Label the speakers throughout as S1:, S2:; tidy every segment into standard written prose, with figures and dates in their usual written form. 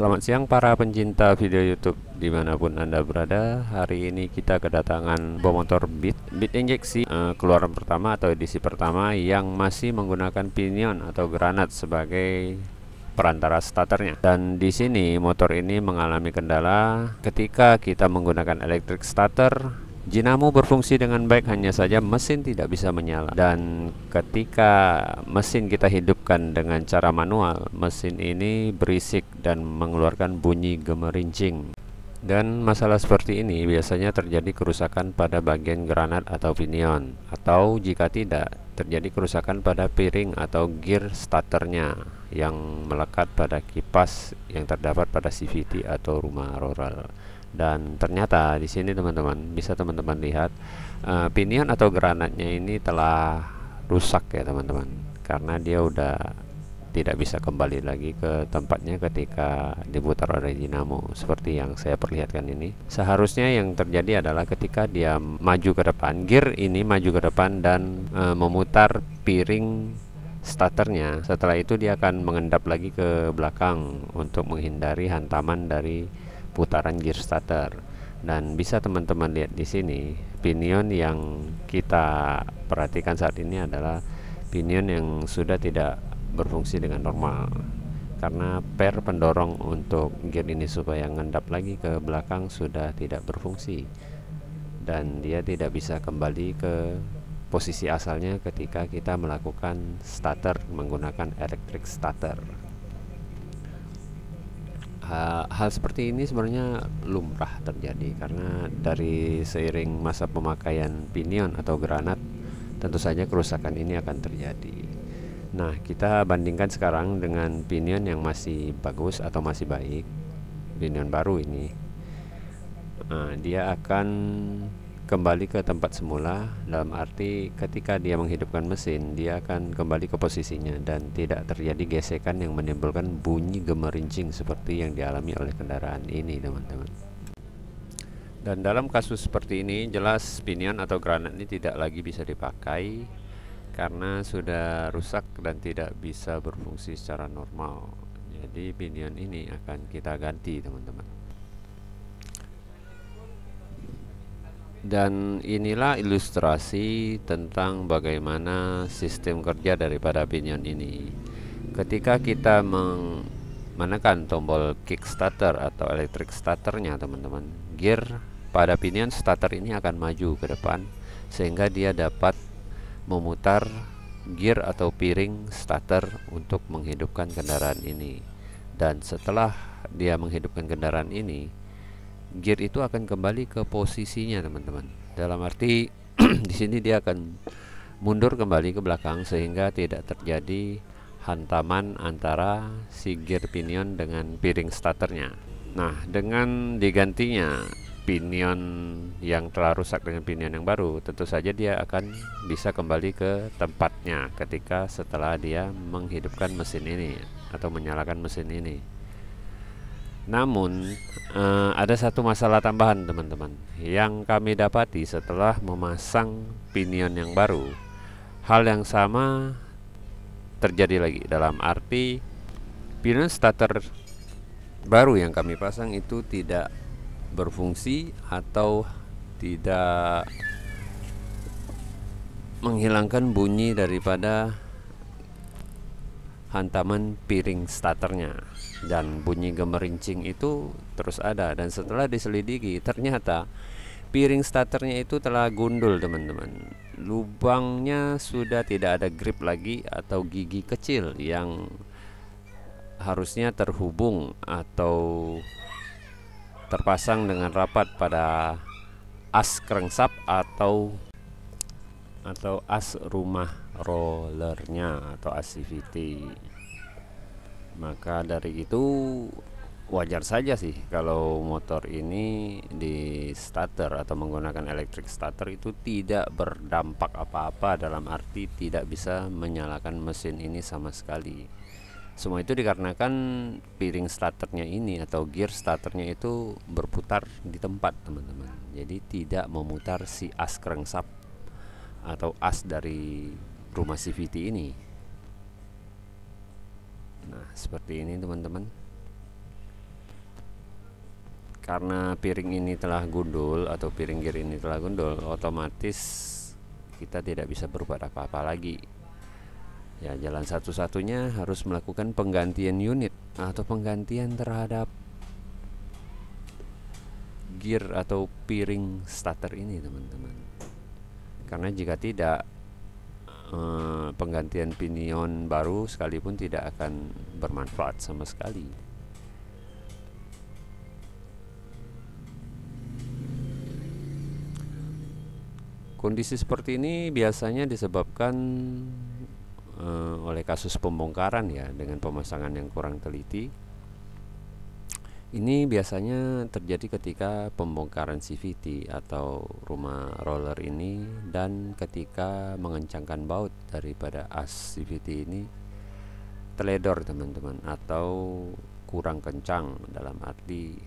S1: Selamat siang para pencinta video YouTube dimanapun Anda berada. Hari ini kita kedatangan bom motor Beat injeksi keluaran pertama atau edisi pertama yang masih menggunakan pinion atau granat sebagai perantara starternya. Dan di sini motor ini mengalami kendala ketika kita menggunakan electric starter. Dinamo berfungsi dengan baik, hanya saja mesin tidak bisa menyala. Dan ketika mesin kita hidupkan dengan cara manual, mesin ini berisik dan mengeluarkan bunyi gemerincing. Dan masalah seperti ini biasanya terjadi kerusakan pada bagian granat atau pinion, atau jika tidak, terjadi kerusakan pada piring atau gear starternya yang melekat pada kipas yang terdapat pada CVT atau rumah roller. Dan ternyata di sini teman-teman bisa lihat pinion atau granatnya ini telah rusak ya teman-teman, karena dia udah tidak bisa kembali lagi ke tempatnya ketika diputar oleh dinamo seperti yang saya perlihatkan ini. Seharusnya yang terjadi adalah ketika dia maju ke depan, gear ini maju ke depan dan memutar piring starternya. Setelah itu dia akan mengendap lagi ke belakang untuk menghindari hantaman dari putaran gear starter. Dan bisa teman-teman lihat di sini, pinion yang kita perhatikan saat ini adalah pinion yang sudah tidak berfungsi dengan normal, karena per pendorong untuk gear ini supaya mengendap lagi ke belakang sudah tidak berfungsi, dan dia tidak bisa kembali ke posisi asalnya ketika kita melakukan starter menggunakan electric starter. Hal seperti ini sebenarnya lumrah terjadi karena dari seiring masa pemakaian pinion atau granat, tentu saja kerusakan ini akan terjadi. Nah, kita bandingkan sekarang dengan pinion yang masih bagus atau masih baik, pinion baru ini. Dia akan kembali ke tempat semula, dalam arti ketika dia menghidupkan mesin, dia akan kembali ke posisinya dan tidak terjadi gesekan yang menimbulkan bunyi gemerincing seperti yang dialami oleh kendaraan ini teman-teman. Dan dalam kasus seperti ini jelas pinion atau granat ini tidak lagi bisa dipakai karena sudah rusak dan tidak bisa berfungsi secara normal. Jadi pinion ini akan kita ganti teman-teman. Dan inilah ilustrasi tentang bagaimana sistem kerja daripada pinion ini. Ketika kita menekan tombol kickstarter atau electric starternya teman-teman, gear pada pinion starter ini akan maju ke depan sehingga dia dapat memutar gear atau piring starter untuk menghidupkan kendaraan ini. Dan setelah dia menghidupkan kendaraan ini, gear itu akan kembali ke posisinya teman-teman. Dalam arti di sini dia akan mundur kembali ke belakang sehingga tidak terjadi hantaman antara si gear pinion dengan piring starternya. Nah, dengan digantinya pinion yang telah rusak dengan pinion yang baru, tentu saja dia akan bisa kembali ke tempatnya ketika setelah dia menghidupkan mesin ini atau menyalakan mesin ini. Namun ada satu masalah tambahan teman-teman yang kami dapati setelah memasang pinion yang baru. Hal yang sama terjadi lagi, dalam arti pinion starter baru yang kami pasang itu tidak berfungsi atau tidak menghilangkan bunyi daripada hantaman piring starternya, dan bunyi gemerincing itu terus ada. Dan setelah diselidiki ternyata piring starternya itu telah gundul teman-teman. Lubangnya sudah tidak ada grip lagi atau gigi kecil yang harusnya terhubung atau terpasang dengan rapat pada as crankshaft atau as rumah rollernya atau as CVT. Maka dari itu wajar saja sih kalau motor ini di starter atau menggunakan electric starter itu tidak berdampak apa-apa, dalam arti tidak bisa menyalakan mesin ini sama sekali. Semua itu dikarenakan piring starternya ini atau gear starternya itu berputar di tempat teman-teman. Jadi tidak memutar si as crankshaft atau as dari rumah CVT ini. Nah, seperti ini teman-teman. Karena piring ini telah gundul atau piring gear ini telah gundul, otomatis kita tidak bisa berbuat apa-apa lagi. Ya, jalan satu-satunya harus melakukan penggantian unit atau penggantian terhadap gear atau piring starter ini, teman-teman. Karena jika tidak, penggantian pinion baru sekalipun tidak akan bermanfaat sama sekali. Kondisi seperti ini biasanya disebabkan oleh kasus pembongkaran ya, dengan pemasangan yang kurang teliti. Ini biasanya terjadi ketika pembongkaran CVT atau rumah roller ini, dan ketika mengencangkan baut daripada as CVT ini teledor, teman-teman, atau kurang kencang, dalam arti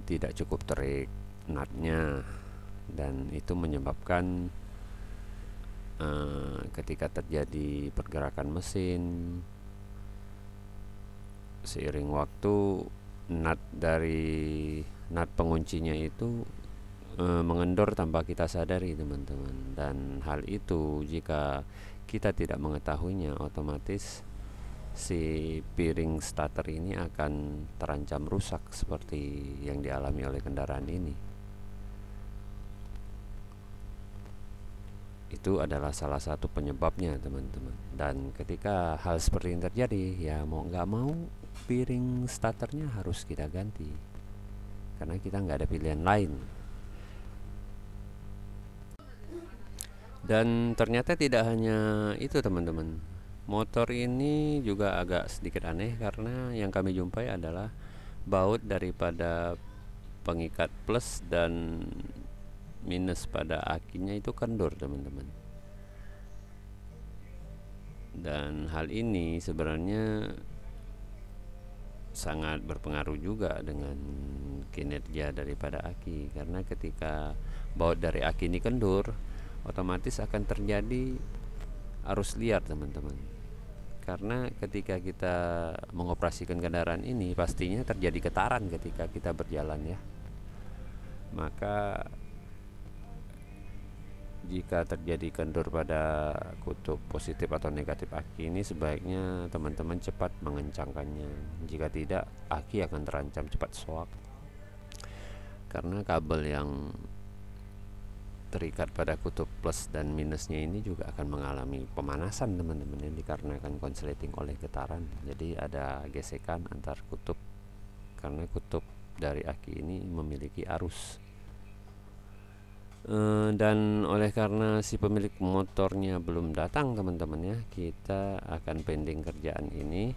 S1: tidak cukup terik nutnya, dan itu menyebabkan ketika terjadi pergerakan mesin seiring waktu, nut penguncinya itu mengendor tanpa kita sadari, teman-teman. Dan hal itu jika kita tidak mengetahuinya, otomatis si piring starter ini akan terancam rusak seperti yang dialami oleh kendaraan ini. Itu adalah salah satu penyebabnya, teman-teman. Dan ketika hal seperti ini terjadi, ya mau nggak mau piring starternya harus kita ganti, karena kita nggak ada pilihan lain. Dan ternyata tidak hanya itu, teman-teman. Motor ini juga agak sedikit aneh, karena yang kami jumpai adalah baut daripada pengikat plus dan minus pada akinya itu kendor, teman-teman. Dan hal ini sebenarnya sangat berpengaruh juga dengan kinerja daripada aki, karena ketika baut dari aki ini kendur, otomatis akan terjadi arus liar, teman-teman. Karena ketika kita mengoperasikan kendaraan ini, pastinya terjadi getaran ketika kita berjalan ya. Maka jika terjadi kendur pada kutub positif atau negatif aki ini, sebaiknya teman-teman cepat mengencangkannya. Jika tidak, aki akan terancam cepat shock, karena kabel yang terikat pada kutub plus dan minusnya ini juga akan mengalami pemanasan, teman-teman, yang dikarenakan konsleting oleh getaran. Jadi ada gesekan antar kutub, karena kutub dari aki ini memiliki arus. Dan oleh karena si pemilik motornya belum datang, teman-teman ya, kita akan pending kerjaan ini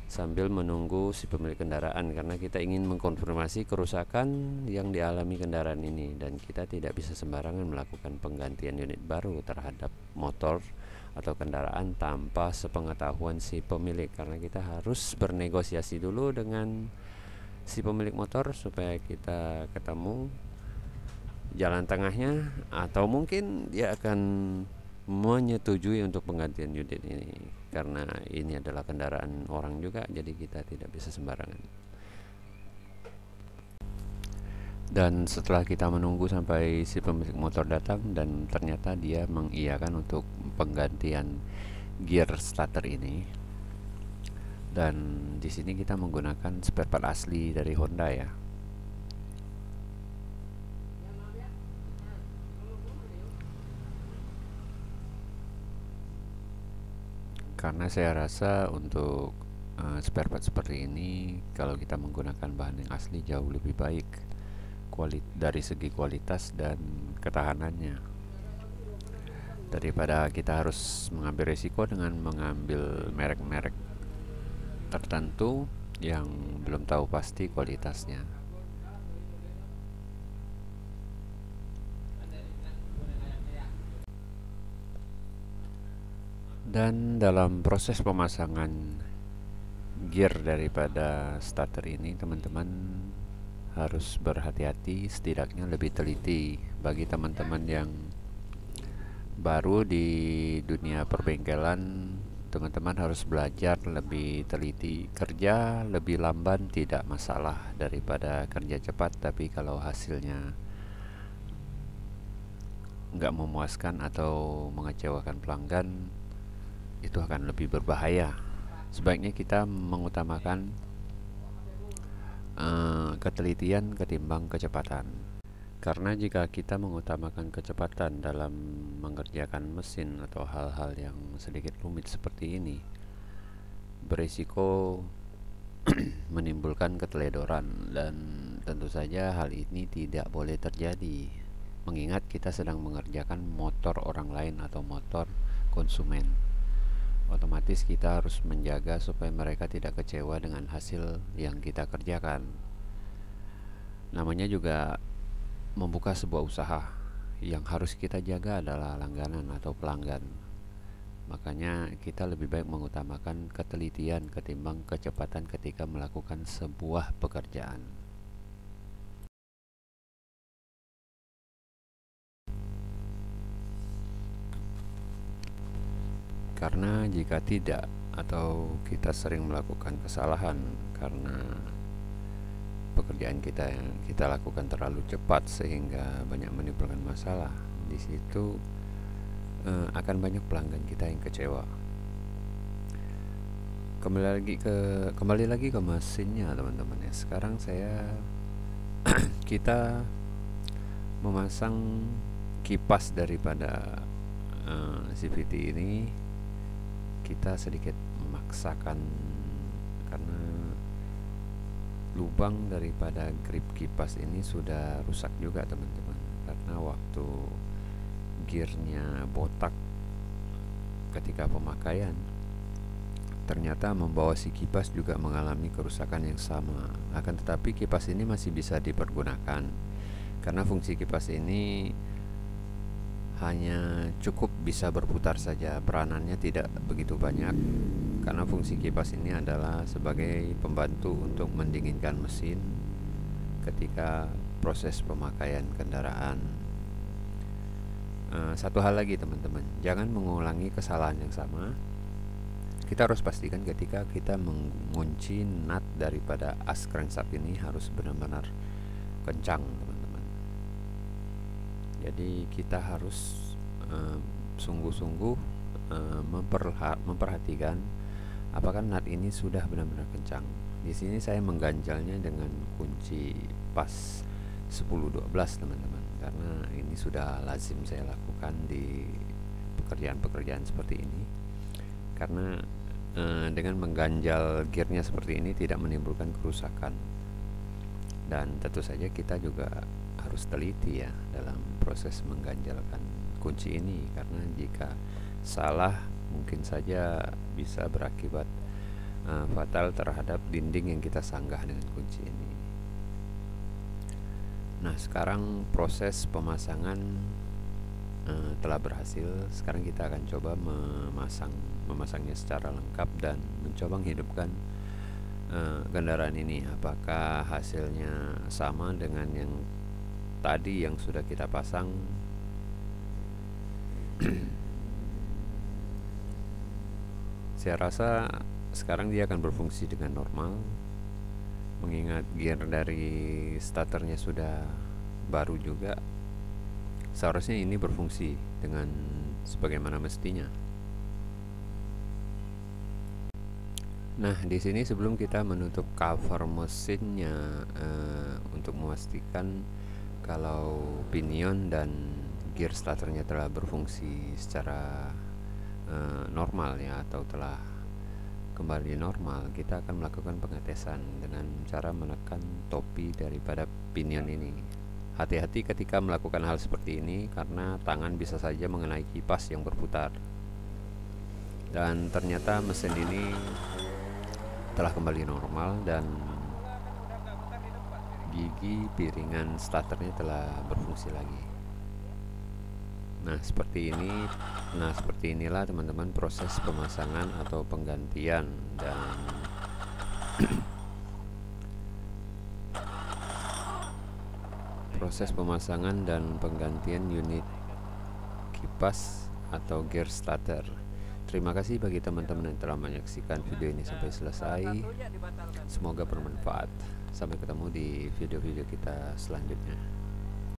S1: sambil menunggu si pemilik kendaraan, karena kita ingin mengkonfirmasi kerusakan yang dialami kendaraan ini, dan kita tidak bisa sembarangan melakukan penggantian unit baru terhadap motor atau kendaraan tanpa sepengetahuan si pemilik, karena kita harus bernegosiasi dulu dengan si pemilik motor supaya kita ketemu jalan tengahnya, atau mungkin dia akan menyetujui untuk penggantian unit ini, karena ini adalah kendaraan orang juga, jadi kita tidak bisa sembarangan. Dan setelah kita menunggu sampai si pemilik motor datang, dan ternyata dia mengiyakan untuk penggantian gear starter ini, dan di sini kita menggunakan spare part asli dari Honda ya. Karena saya rasa untuk spare part seperti ini, kalau kita menggunakan bahan yang asli jauh lebih baik dari segi kualitas dan ketahanannya, daripada kita harus mengambil risiko dengan mengambil merek-merek tertentu yang belum tahu pasti kualitasnya. Dan dalam proses pemasangan gear daripada starter ini, teman-teman harus berhati-hati, setidaknya lebih teliti. Bagi teman-teman yang baru di dunia perbengkelan, teman-teman harus belajar lebih teliti. Kerja lebih lamban tidak masalah daripada kerja cepat, tapi kalau hasilnya nggak memuaskan atau mengecewakan pelanggan, itu akan lebih berbahaya. Sebaiknya kita mengutamakan ketelitian ketimbang kecepatan. Karena jika kita mengutamakan kecepatan dalam mengerjakan mesin atau hal-hal yang sedikit rumit seperti ini, berisiko menimbulkan keteledoran, dan tentu saja hal ini tidak boleh terjadi, mengingat kita sedang mengerjakan motor orang lain atau motor konsumen. Otomatis kita harus menjaga supaya mereka tidak kecewa dengan hasil yang kita kerjakan. Namanya juga membuka sebuah usaha, yang harus kita jaga adalah langganan atau pelanggan. Makanya kita lebih baik mengutamakan ketelitian ketimbang kecepatan ketika melakukan sebuah pekerjaan. Karena jika tidak, atau kita sering melakukan kesalahan karena pekerjaan kita lakukan terlalu cepat sehingga banyak menimbulkan masalah, di situ akan banyak pelanggan kita yang kecewa. Kembali lagi ke mesinnya, teman-teman ya. Sekarang kita memasang kipas daripada CVT ini. Kita sedikit memaksakan karena lubang daripada grip kipas ini sudah rusak juga, teman-teman, karena waktu gearnya botak ketika pemakaian, ternyata membawa si kipas juga mengalami kerusakan yang sama. Akan tetapi kipas ini masih bisa dipergunakan karena fungsi kipas ini hanya cukup bisa berputar saja, peranannya tidak begitu banyak, karena fungsi kipas ini adalah sebagai pembantu untuk mendinginkan mesin ketika proses pemakaian kendaraan. Satu hal lagi, teman-teman, jangan mengulangi kesalahan yang sama. Kita harus pastikan ketika kita mengunci nut daripada as crankshaft ini harus benar-benar kencang, teman-teman. Jadi kita harus sungguh-sungguh memperhatikan apakah nut ini sudah benar-benar kencang. Di sini saya mengganjalnya dengan kunci pas 10-12, teman-teman, karena ini sudah lazim saya lakukan di pekerjaan-pekerjaan seperti ini. Karena dengan mengganjal gearnya seperti ini tidak menimbulkan kerusakan, dan tentu saja kita juga harus teliti ya dalam proses mengganjalkan kunci ini, karena jika salah mungkin saja bisa berakibat fatal terhadap dinding yang kita sanggah dengan kunci ini. Nah, sekarang proses pemasangan telah berhasil. Sekarang kita akan coba memasangnya secara lengkap dan mencoba menghidupkan kendaraan ini. Apakah hasilnya sama dengan yang tadi yang sudah kita pasang? Saya rasa sekarang dia akan berfungsi dengan normal, mengingat gear dari starternya sudah baru juga. Seharusnya ini berfungsi dengan sebagaimana mestinya. Nah, di sini sebelum kita menutup cover mesinnya untuk memastikan kalau pinion dan gear starternya telah berfungsi secara normal ya, atau telah kembali normal, kita akan melakukan pengetesan dengan cara menekan topi daripada pinion ini. Hati-hati ketika melakukan hal seperti ini karena tangan bisa saja mengenai kipas yang berputar. Dan ternyata mesin ini telah kembali normal dan gigi piringan starternya telah berfungsi lagi. Nah, seperti inilah teman-teman proses pemasangan atau penggantian dan proses pemasangan dan penggantian unit kipas atau gear starter. Terima kasih bagi teman-teman yang telah menyaksikan video ini sampai selesai. Semoga bermanfaat. Sampai ketemu di video-video kita selanjutnya.